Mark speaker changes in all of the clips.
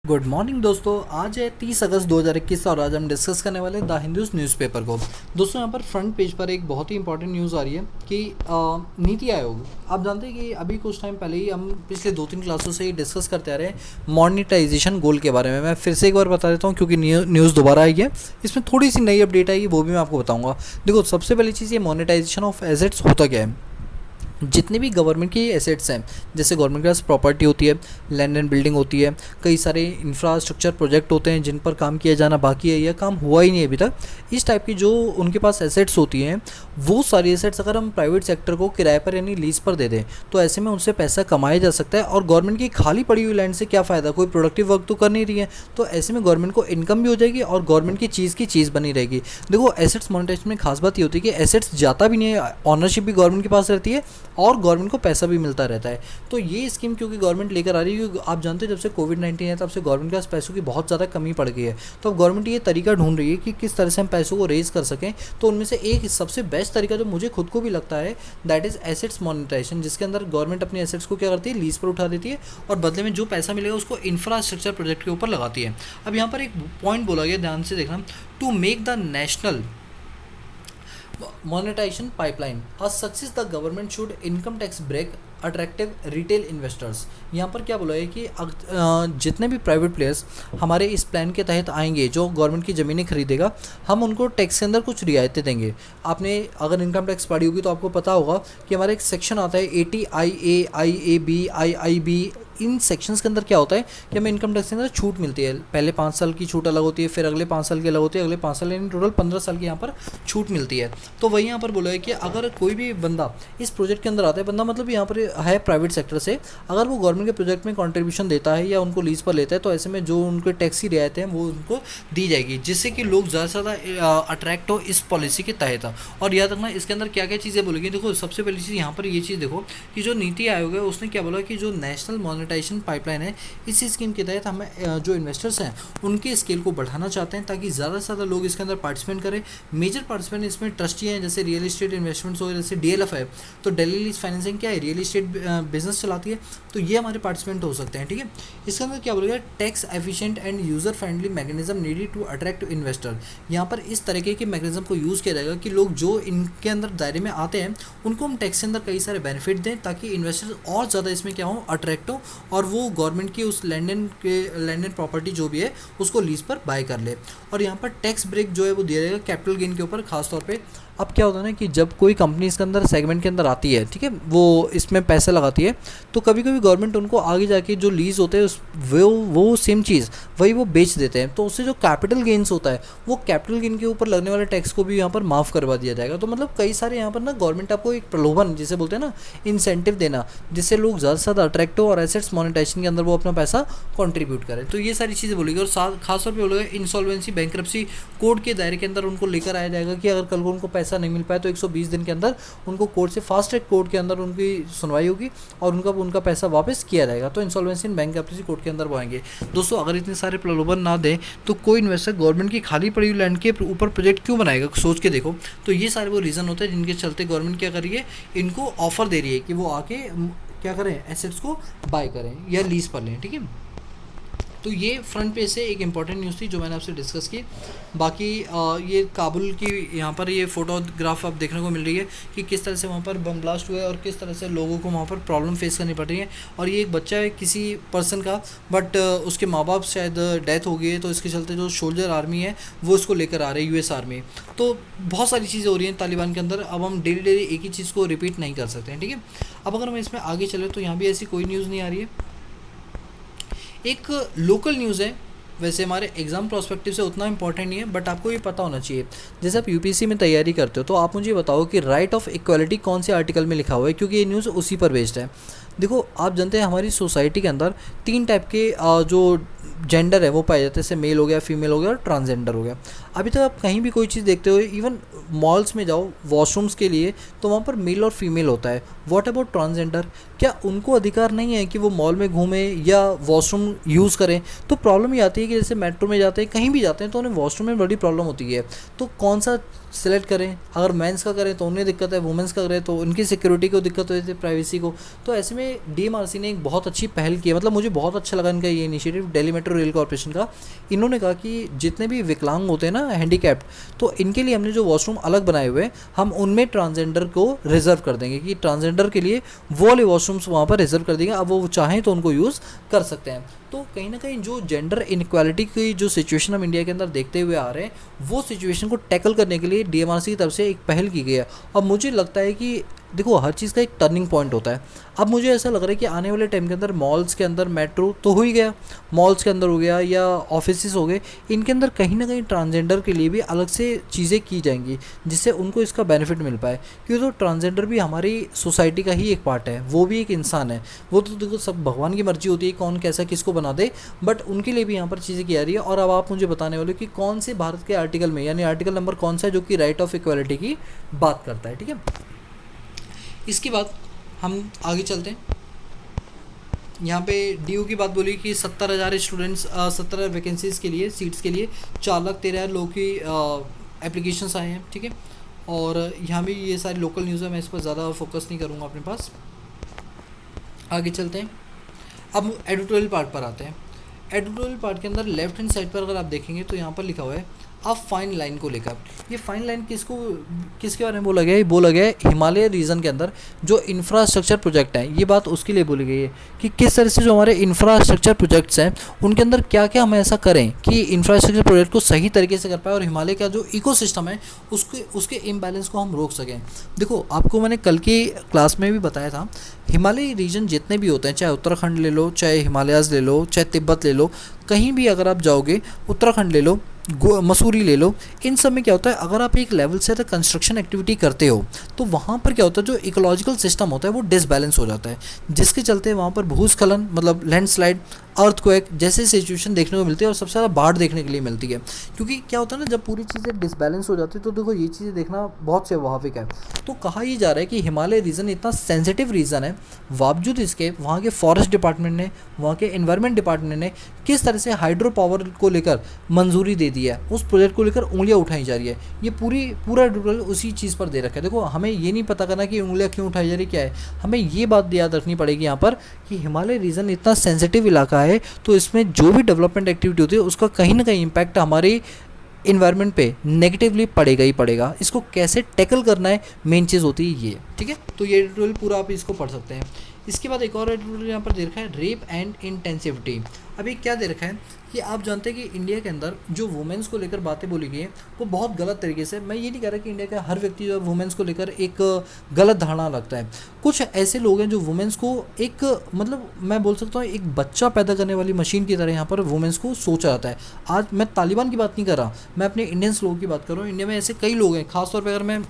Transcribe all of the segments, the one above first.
Speaker 1: Good morning दोस्तों। आज है 30 अगस्त 2021 और आज हम डिस्कस करने वाले हैं द हिंदूज़ न्यूज़पेपर को। दोस्तों यहाँ पर फ्रंट पेज पर एक बहुत ही इंपॉर्टेंट न्यूज़ आ रही है कि नीति आयोग, आप जानते हैं कि अभी कुछ टाइम पहले ही हम पिछले 2-3 क्लासों से ही डिस्कस करते आ रहे हैं मॉनिटाइजेशन गोल के बारे में। मैं फिर से एक बार बता देता हूँ क्योंकि न्यूज़ दोबारा आई है, इसमें थोड़ी सी नई अपडेट आई है, वो भी मैं आपको बताऊँगा। देखो, सबसे पहली चीज़ ये मॉनिटाइजेशन ऑफ एसेट्स होता क्या है। जितने भी गवर्नमेंट की एसेट्स हैं, जैसे गवर्नमेंट के पास प्रॉपर्टी होती है, लैंड एंड बिल्डिंग होती है, कई सारे इंफ्रास्ट्रक्चर प्रोजेक्ट होते हैं जिन पर काम किया जाना बाकी है या काम हुआ ही नहीं अभी तक, इस टाइप की जो उनके पास एसेट्स होती हैं, वो सारी एसेट्स अगर हम प्राइवेट सेक्टर को किराए पर यानी लीज पर दे दें तो ऐसे में उनसे पैसा कमाया जा सकता है। और गवर्नमेंट की खाली पड़ी हुई लैंड से क्या फ़ायदा, कोई प्रोडक्टिव वर्क तो कर नहीं रही है, तो ऐसे में गवर्नमेंट को इनकम भी हो जाएगी और गवर्नमेंट की चीज़ बनी रहेगी। देखो, एसेट्स मोनेटाइजेशन में खास बात ये होती है कि एसेट्स जाता भी नहीं है, ऑनरशिप भी गवर्नमेंट के पास रहती है और गवर्नमेंट को पैसा भी मिलता रहता है। तो ये स्कीम क्योंकि गवर्नमेंट लेकर आ रही है, क्योंकि आप जानते हैं जब से कोविड-19 है तब से गवर्नमेंट के पास पैसों की बहुत ज़्यादा कमी पड़ गई है। तो अब गवर्नमेंट ये तरीका ढूंढ रही है कि किस तरह से हम पैसों को रेज़ कर सकें। तो उनमें से एक सबसे बेस्ट तरीका जो मुझे खुद को भी लगता है, दैट इज़ एसेट्स मोनेटाइजेशन, जिसके अंदर गवर्नमेंट अपनी एसेट्स को क्या करती है, लीज पर उठा देती है और बदले में जो पैसा मिलेगा उसको इंफ्रास्ट्रक्चर प्रोजेक्ट के ऊपर लगाती है। अब यहाँ पर एक पॉइंट बोला गया, ध्यान से देखना, to make the national monetization pipeline a success the government should income tax break attractive retail investors. यहाँ पर क्या बोला है कि जितने भी प्राइवेट प्लेयर्स हमारे इस प्लान के तहत आएंगे, जो गवर्नमेंट की ज़मीनें खरीदेगा, हम उनको टैक्स के अंदर कुछ रियायतें देंगे। आपने अगर इनकम टैक्स पढ़ी होगी तो आपको पता होगा कि हमारा एक सेक्शन आता है 80IA, IAB, IIB। इन सेक्शंस के अंदर क्या होता है कि हमें इनकम टैक्स के अंदर छूट मिलती है। पहले 5 साल की छूट अलग होती है, फिर अगले 5 साल की अलग होती है, अगले 5 साल यानी टोटल 15 साल की यहाँ पर छूट मिलती है। तो वही यहाँ पर बोला है कि अगर कोई भी बंदा इस प्रोजेक्ट के अंदर आता है, बंदा मतलब यहाँ पर है प्राइवेट सेक्टर से, अगर वो गवर्नमेंट के प्रोजेक्ट में कंट्रीब्यूशन देता है या उनको लीज पर लेता है, तो ऐसे में जो उनके टैक्स की रियायतें हैं वो उनको दी जाएगी, जिससे कि लोग ज़्यादा से ज़्यादा अट्रैक्ट हो इस पॉलिसी के तहत। और याद रखना इसके अंदर क्या क्या चीज़ें बोलेगी। देखो, सबसे पहली चीज़ यहाँ पर ये चीज़ देखो कि जो नीति आयोग है उसने क्या बोला कि जो नेशनल मॉनेटाइजेशन पाइपलाइन है, इस स्कीम के तहत हमें जो इन्वेस्टर्स हैं उनके स्केल को बढ़ाना चाहते हैं ताकि ज़्यादा से ज़्यादा लोग इसके अंदर पार्टिसिपेट करें। मेजर पार्टिसिपेंट इसमें ट्रस्टी हैं, जैसे रियल इस्टेट इन्वेस्टमेंट्स हो, जैसे DLF है, तो दिल्ली लीज फाइनेंसिंग क्या है, रियल इस्टेट बिजनेस चलाती है, तो ये हमारे पार्टिसिपेंट हो सकते हैं। ठीक है, इसके अंदर क्या बोलेगा, tax efficient and user friendly mechanism needed to attract investor. यहाँ पर इस तरीके के मैकेनिज्म को यूज़ किया जाएगा कि लोग जो इनके अंदर दायरे में आते हैं उनको हम टैक्स के अंदर कई सारे बेनिफिट दें ताकि इन्वेस्टर और ज़्यादा इसमें क्या हो, अट्रैक्ट हो और वो गवर्नमेंट की उस लैंड एंड प्रॉपर्टी जो भी है उसको लीज पर बाय कर ले। और यहाँ पर टैक्स ब्रेक जो है वो दिया जाएगा कैपिटल गेन के ऊपर खासतौर पे। अब क्या होता है ना कि जब कोई कंपनी इसके अंदर सेगमेंट के अंदर आती है, ठीक है, वो इसमें पैसा लगाती है, तो कभी कभी गवर्नमेंट उनको आगे जाके जो लीज होते हैं वो सेम चीज़ वही वो बेच देते हैं, तो उससे जो कैपिटल गेन्स होता है वो कैपिटल गेन के ऊपर लगने वाले टैक्स को भी यहाँ पर माफ़ करवा दिया जाएगा। तो मतलब कई सारे यहाँ पर ना गवर्नमेंट आपको एक प्रलोभन जिसे बोलते हैं ना, इंसेंटिव देना, जिससे लोग ज़्यादा से ज़्यादा अट्रैक्ट हो और एसेट्स मोनेटाइजेशन के अंदर वो अपना पैसा कॉन्ट्रीब्यूट करें। तो ये सारी चीज़ें बोलेगी। और खासतौर पर बोलेगा इंसॉल्वेंसी बैंक्रप्सी कोड के दायरे के अंदर उनको लेकर आया जाएगा कि अगर कल को उनको पैसा नहीं मिल पाए तो 120 दिन के अंदर उनको कोर्ट से, फास्ट ट्रैक कोर्ट के अंदर उनकी सुनवाई होगी और उनका पैसा वापस किया जाएगा। तो इंसॉल्वेंसी एंड बैंक्रप्सी कोर्ट के अंदर वो आएंगे। दोस्तों, अगर इतने सारे प्रलोभन ना दें तो कोई इन्वेस्टर गवर्नमेंट की खाली पड़ी हुई लैंड के ऊपर प्रोजेक्ट क्यों बनाएगा, सोच के देखो। तो ये सारे वो रीज़न होते हैं जिनके चलते गवर्नमेंट क्या कर रही है, इनको ऑफर दे रही है कि वो आके क्या करें, एसेट्स को बाय करें या लीज पर लें। ठीक है, तो ये फ्रंट पेज से एक इम्पॉर्टेंट न्यूज़ थी जो मैंने आपसे डिस्कस की। बाकी ये काबुल की यहाँ पर ये फोटोग्राफ आप देखने को मिल रही है कि किस तरह से वहाँ पर बम ब्लास्ट हुआ है और किस तरह से लोगों को वहाँ पर प्रॉब्लम फेस करनी पड़ रही है। और ये एक बच्चा है किसी पर्सन का, बट उसके माँ बाप शायद डेथ हो गई है, तो इसके चलते जो सोल्जर आर्मी है वो इसको लेकर आ रही है, US आर्मी। तो बहुत सारी चीज़ें हो रही हैं तालिबान के अंदर। अब हम डेली एक ही चीज़ को रिपीट नहीं कर सकते हैं। ठीक है, अब अगर हम इसमें आगे चले तो यहाँ भी ऐसी कोई न्यूज़ नहीं आ रही है। एक लोकल न्यूज़ है, वैसे हमारे एग्ज़ाम प्रोस्पेक्टिव से उतना इंपॉर्टेंट नहीं है, बट आपको ये पता होना चाहिए। जैसे आप UPSC में तैयारी करते हो तो आप मुझे बताओ कि राइट ऑफ इक्वालिटी कौन से आर्टिकल में लिखा हुआ है, क्योंकि ये न्यूज़ उसी पर बेस्ड है। देखो, आप जानते हैं हमारी सोसाइटी के अंदर 3 टाइप के जो जेंडर है वो पाए जाते हैं, जैसे मेल हो गया, फीमेल हो गया और ट्रांसजेंडर हो गया। अभी तक आप कहीं भी कोई चीज़ देखते हो, इवन मॉल्स में जाओ वॉशरूम्स के लिए, तो वहाँ पर मेल और फीमेल होता है। व्हाट अबाउट ट्रांसजेंडर, क्या उनको अधिकार नहीं है कि वो मॉल में घूमें या वॉशरूम यूज़ करें? तो प्रॉब्लम ये आती है कि जैसे मेट्रो में जाते हैं, कहीं भी जाते हैं, तो उन्हें वॉशरूम में बड़ी प्रॉब्लम होती है। तो कौन सा सेलेक्ट करें? अगर मेंस का करें तो उन्हें दिक्कत है, वुमेंस का करें तो उनकी सिक्योरिटी को दिक्कत होती है, प्राइवेसी को। तो ऐसे में डीएमआरसी ने एक बहुत अच्छी पहल की है, मतलब मुझे बहुत अच्छा लगा इनका ये initiative, Delhi metro rail corporation का। इन्होंने कहा कि जितने भी विकलांग होते हैं ना, हैंडीकैप्ड, तो इनके लिए हमने जो वॉशरूम अलग बनाए हुए हैं, हम उनमें ट्रांसजेंडर को रिजर्व कर देंगे, कि ट्रांसजेंडर के लिए वो वाले वॉशरूम्स वहाँ पर रिजर्व कर देंगे। अब वो चाहें तो उनको यूज़ कर सकते हैं। तो कहीं ना कहीं जो जेंडर इनक्वालिटी की जो सिचुएशन हम इंडिया के अंदर देखते हुए आ रहे हैं, वो सिचुएशन को टैकल करने के लिए डीएमआरसी की तरफ से एक पहल की गई है। और मुझे लगता है कि देखो, हर चीज़ का एक टर्निंग पॉइंट होता है। अब मुझे ऐसा लग रहा है कि आने वाले टाइम के अंदर मॉल्स के अंदर, मेट्रो तो हो ही गया, मॉल्स के अंदर हो गया या ऑफिसेस हो गए, इनके अंदर कहीं ना कहीं ट्रांसजेंडर के लिए भी अलग से चीज़ें की जाएंगी, जिससे उनको इसका बेनिफिट मिल पाए। क्योंकि तो ट्रांसजेंडर भी हमारी सोसाइटी का ही एक पार्ट है, वो भी एक इंसान है। वो तो देखो, सब भगवान की मर्जी होती है कौन कैसा किसको बना दे, बट उनके लिए भी यहाँ पर चीज़ें की जा रही है। और अब आप मुझे बताने वाले हो कि कौन से भारत के आर्टिकल में, यानी आर्टिकल नंबर कौन सा है जो कि राइट ऑफ इक्वालिटी की बात करता है। ठीक है, इसके बाद हम आगे चलते हैं। यहाँ पे डीयू की बात बोली कि 70,000 स्टूडेंट्स, 70 वैकेंसीज़ के लिए, सीट्स के लिए 4,13,000 लोगों की एप्लीकेशंस आए हैं। ठीक है, और यहाँ भी ये सारी लोकल न्यूज़ है, मैं इस पर ज़्यादा फोकस नहीं करूँगा अपने पास। आगे चलते हैं, अब एडिटोरियल पार्ट पर आते हैं। एडिटोरियल पार्ट के अंदर लेफ्ट हैंड साइड पर अगर आप देखेंगे तो यहाँ पर लिखा हुआ है अ फाइन लाइन को लेकर। ये फाइन लाइन किसके बारे में बोला गया है? बोला गया है हिमालय रीजन के अंदर जो इंफ्रास्ट्रक्चर प्रोजेक्ट है, ये बात उसके लिए बोली गई है कि किस तरह से जो हमारे इंफ्रास्ट्रक्चर प्रोजेक्ट्स हैं उनके अंदर क्या क्या हम ऐसा करें कि इंफ्रास्ट्रक्चर प्रोजेक्ट को सही तरीके से कर पाए और हिमालय का जो इकोसिस्टम है उसके इम्बैलेंस को हम रोक सकें। देखो, आपको मैंने कल की क्लास में भी बताया था, हिमालय रीजन जितने भी होते हैं, चाहे उत्तराखंड ले लो, चाहे हिमालयाज़ ले लो, चाहे तिब्बत ले लो, कहीं भी अगर आप जाओगे, उत्तराखंड ले लो, मसूरी ले लो, इन सब में क्या होता है, अगर आप एक लेवल से तक कंस्ट्रक्शन एक्टिविटी करते हो तो वहाँ पर क्या होता है, जो इकोलॉजिकल सिस्टम होता है वो डिसबैलेंस हो जाता है, जिसके चलते वहाँ पर भूस्खलन, मतलब लैंडस्लाइड, अर्थक्वेक जैसे सिचुएशन देखने को मिलती है और सबसे ज़्यादा बाढ़ देखने के लिए मिलती है। क्योंकि क्या होता है ना, जब पूरी चीज़ें डिसबैलेंस हो जाती है तो देखो ये चीज़ें देखना बहुत स्वाभाविक है। तो कहा ही जा रहा है कि हिमालय रीजन इतना सेंसिटिव रीजन है, बावजूद इसके वहाँ के फॉरेस्ट डिपार्टमेंट ने, वहाँ के एनवायरनमेंट डिपार्टमेंट ने किस तरह से हाइड्रो पावर को लेकर मंजूरी दे दी है, उस प्रोजेक्ट को लेकर उंगलियां उठाई जा रही है। ये पूरा डिटेल उसी चीज़ पर दे रखा है। देखो, हमें ये नहीं पता करना कि उंगलियां क्यों उठाई जा रही, क्या है, हमें ये बात याद रखनी पड़ेगी यहाँ पर कि हिमालय रीजन इतना सेंसिटिव इलाका है, तो इसमें जो भी डेवलपमेंट एक्टिविटी होती है उसका कहीं ना कहीं इम्पैक्ट हमारे इन्वायरमेंट पे नेगेटिवली पड़ेगा ही पड़ेगा। इसको कैसे टैकल करना है, मेन चीज़ होती है ये। ठीक है, तो ये एडिटोरियल पूरा आप इसको पढ़ सकते हैं। इसके बाद एक और एडिटोरियल यहाँ पर दे रखा है, रेप एंड इंटेंसिविटी। अभी क्या दे रखा है कि आप जानते हैं कि इंडिया के अंदर जो वुमेन्स को लेकर बातें बोली गई है वो बहुत गलत तरीके से, मैं ये नहीं कह रहा कि इंडिया का हर व्यक्ति जो है वुमेन्स को लेकर एक गलत धारणा रखता है। कुछ ऐसे लोग हैं जो वुमेन्स को एक, मतलब मैं बोल सकता हूँ एक बच्चा पैदा करने वाली मशीन की तरह यहाँ पर वुमेन्स को सोचा जाता है। आज मैं तालिबान की बात नहीं कर रहा, मैं अपने इंडियंस लोगों की बात कर रहा हूँ। इंडिया में ऐसे कई लोग हैं, खासतौर पर अगर मैं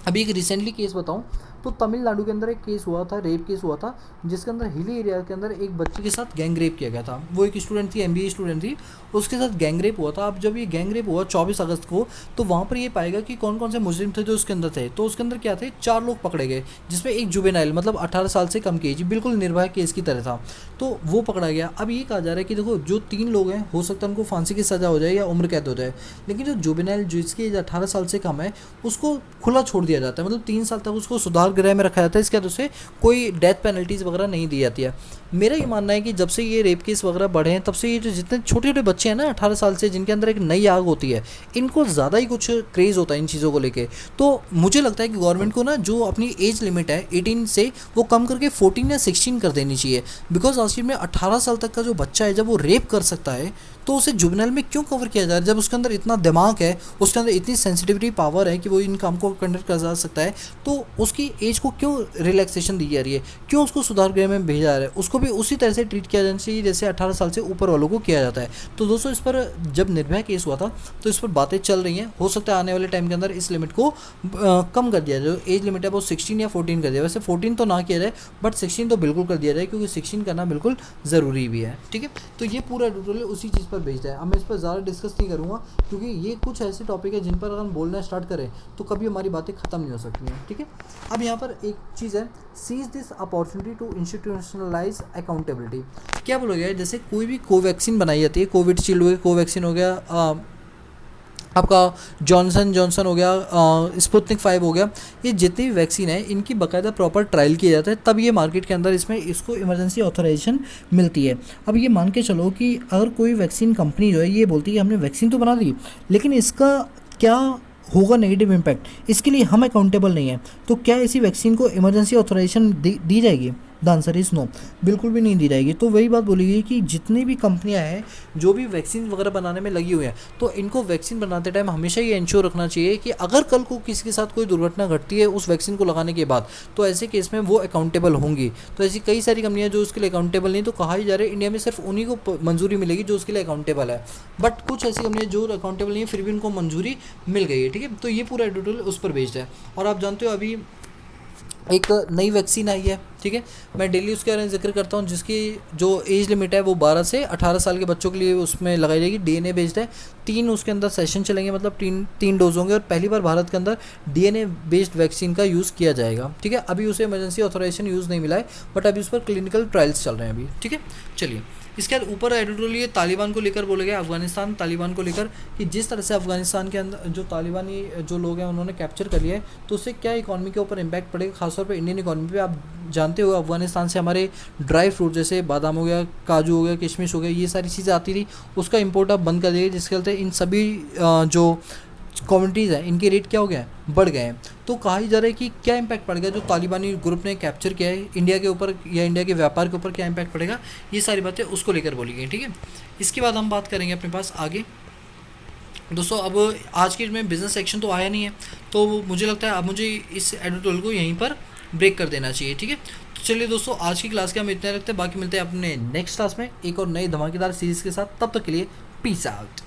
Speaker 1: अभी एक रिसेंटली केस बताऊं तो तमिलनाडु के अंदर एक केस हुआ था, रेप केस हुआ था, जिसके अंदर हिली एरिया के अंदर एक बच्चे के साथ गैंग रेप किया गया था। वो एक स्टूडेंट थी, एमबीए स्टूडेंट थी, उसके साथ गैंग रेप हुआ था। अब जब ये गैंग रेप हुआ 24 अगस्त को, तो वहाँ पर ये पाएगा कि कौन कौन से मुस्लिम थे जो उसके अंदर थे। तो उसके अंदर क्या थे, 4 लोग पकड़े गए, जिसमें एक जुवेनाइल, मतलब 18 साल से कम की एज, बिल्कुल निर्भया केस की तरह था, तो वो पकड़ा गया। अब ये कहा जा रहा है कि देखो, जो 3 लोग हैं हो सकता है उनको फांसी की सज़ा हो जाए या उम्र कैद हो जाए, लेकिन जो जुवेनाइल जिसकी एज 18 साल से कम है उसको खुला छोड़ दिया जाता है, मतलब 3 साल तक उसको सुधार गृह में रखा जाता है। इसके बाद उसे कोई डेथ पेनल्टीज़ वगैरह नहीं दी जाती है। मेरा ये मानना है कि जब से ये रेप केस वगैरह बढ़े हैं, तब से ये जो जितने छोटे छोटे बच्चे हैं ना 18 साल से, जिनके अंदर एक नई आग होती है, इनको ज़्यादा ही कुछ क्रेज़ होता है इन चीज़ों को लेके। तो मुझे लगता है कि गवर्नमेंट को ना जो अपनी एज लिमिट है 18 से वो कम करके 14 या 16 कर देनी चाहिए। बिकॉज आखिर में 18 साल तक का जो बच्चा है, जब वो रेप कर सकता है तो उसे जुवेनाइल में क्यों कवर किया जा रहा है? जब उसके अंदर इतना दिमाग है, उसके अंदर इतनी सेंसिटिविटी पावर है कि वो इन काम को कंडक्ट कर जा सकता है, तो उसकी एज को क्यों रिलैक्सेशन दी जा रही है, क्यों उसको सुधार गृह में भेजा जा रहा है? उसको भी उसी तरह से ट्रीट किया जाना चाहिए जैसे 18 साल से ऊपर वालों को किया जाता है। तो दोस्तों, इस पर जब निर्भया केस हुआ था तो इस पर बातें चल रही हैं। हो सकता है आने वाले टाइम के अंदर इस लिमिट को कम कर दिया जाए। जो एज लिमिट है वो 16 या 14 कर दिया, वैसे 14 तो ना किया जाए, बट 16 तो बिल्कुल कर दिया जाए, क्योंकि 16 करना बिल्कुल ज़रूरी भी है। ठीक है, तो ये पूरा ट्यूटोरियल उसी चीज़ पर बेस्ड है। अब मैं इस पर ज़्यादा डिस्कस नहीं करूँगा क्योंकि ये कुछ ऐसे टॉपिक है जिन पर अगर हम बोलना स्टार्ट करें तो कभी हमारी बातें ख़त्म नहीं हो सकती हैं, ठीक है। अब यहाँ पर एक चीज़ है, seize this opportunity to institutionalise accountability. क्या बोला गया है, जैसे कोई भी कोवैक्सीन बनाई जाती है, कोविडशील्ड हो गया, कोवैक्सीन हो गया, आपका जॉनसन हो गया, स्पुतनिक 5 हो गया, ये जितनी भी वैक्सीन है इनकी बाकायदा प्रॉपर ट्रायल किया जाता है, तब ये मार्केट के अंदर इसको इमरजेंसी ऑथराइजेशन मिलती है। अब ये मान के चलो कि अगर कोई वैक्सीन कंपनी जो है ये बोलती है कि हमने वैक्सीन तो बना दी, लेकिन इसका क्या होगा नेगेटिव इम्पैक्ट, इसके लिए हम अकाउंटेबल नहीं है, तो क्या ऐसी वैक्सीन को इमरजेंसी ऑथराइजेशन दी जाएगी? द आंसर इज़ नो, बिल्कुल भी नहीं दी जाएगी। तो वही बात बोली गई कि जितनी भी कंपनियां हैं जो भी वैक्सीन वगैरह बनाने में लगी हुई हैं, तो इनको वैक्सीन बनाते टाइम हमेशा ये इंश्योर रखना चाहिए कि अगर कल को किसी के साथ कोई दुर्घटना घटती है उस वैक्सीन को लगाने के बाद, तो ऐसे केस में वो अकाउंटेबल होंगी। तो ऐसी कई सारी कंपनियां जो उसके लिए अकाउंटेबल नहीं, तो कहा ही जा रहा है इंडिया में सिर्फ उन्हीं को मंजूरी मिलेगी जो उसके लिए अकाउंटेबल है, बट कुछ ऐसी कंपनियां जो अकाउंटेबल नहीं है फिर भी उनको मंजूरी मिल गई है, ठीक है। तो ये पूरा एडिटोरियल उस पर बेस्ड है। और आप जानते हो अभी एक नई वैक्सीन आई है, ठीक है, मैं डेली उसके बारे में जिक्र करता हूँ, जिसकी जो एज लिमिट है वो 12 से 18 साल के बच्चों के लिए उसमें लगाई जाएगी। डीएनए बेस्ड है, 3 उसके अंदर सेशन चलेंगे, मतलब 3 डोज होंगे, और पहली बार भारत के अंदर डीएनए बेस्ड वैक्सीन का यूज़ किया जाएगा, ठीक है। अभी उसे इमरजेंसी ऑथराइजेशन यूज़ नहीं मिला है, बट अभी उस पर क्लिनिकल ट्रायल्स चल रहे हैं अभी, ठीक है। चलिए, इसके बाद ऊपर एडिटोरियल ये तालिबान को लेकर बोले गए, अफगानिस्तान तालिबान को लेकर, कि जिस तरह से अफगानिस्तान के अंदर जो तालिबानी जो लोग हैं उन्होंने कैप्चर कर लिया है, तो उससे क्या इकॉनमी के ऊपर इम्पैक्ट पड़ेगा, खासतौर पर इंडियन इकॉनमी पे। आप जानते हो अफगानिस्तान से हमारे ड्राई फ्रूट जैसे बादाम हो गया, काजू हो गया, किशमिश हो गया, ये सारी चीज़ें आती थी, उसका इम्पोर्ट अब बंद कर दिया, जिसके चलते इन सभी जो कम्युनिटीज़ हैं इनके रेट क्या हो गया है, बढ़ गए हैं। तो कहा ही जा रहा है कि क्या इम्पैक्ट पड़ेगा जो तालिबानी ग्रुप ने कैप्चर किया है इंडिया के ऊपर, या इंडिया के व्यापार के ऊपर क्या इम्पैक्ट पड़ेगा, ये सारी बातें उसको लेकर बोली गई, ठीक है। इसके बाद हम बात करेंगे अपने पास आगे। दोस्तों अब आज के में बिजनेस सेक्शन तो आया नहीं है, तो मुझे लगता है अब मुझे इस एडिटोरियल को यहीं पर ब्रेक कर देना चाहिए, ठीक है। तो चलिए दोस्तों, आज की क्लास के हम इतने रखते हैं, बाकी मिलते हैं अपने नेक्स्ट क्लास में एक और नई धमाकेदार सीरीज़ के साथ। तब तक के लिए पीस आउट।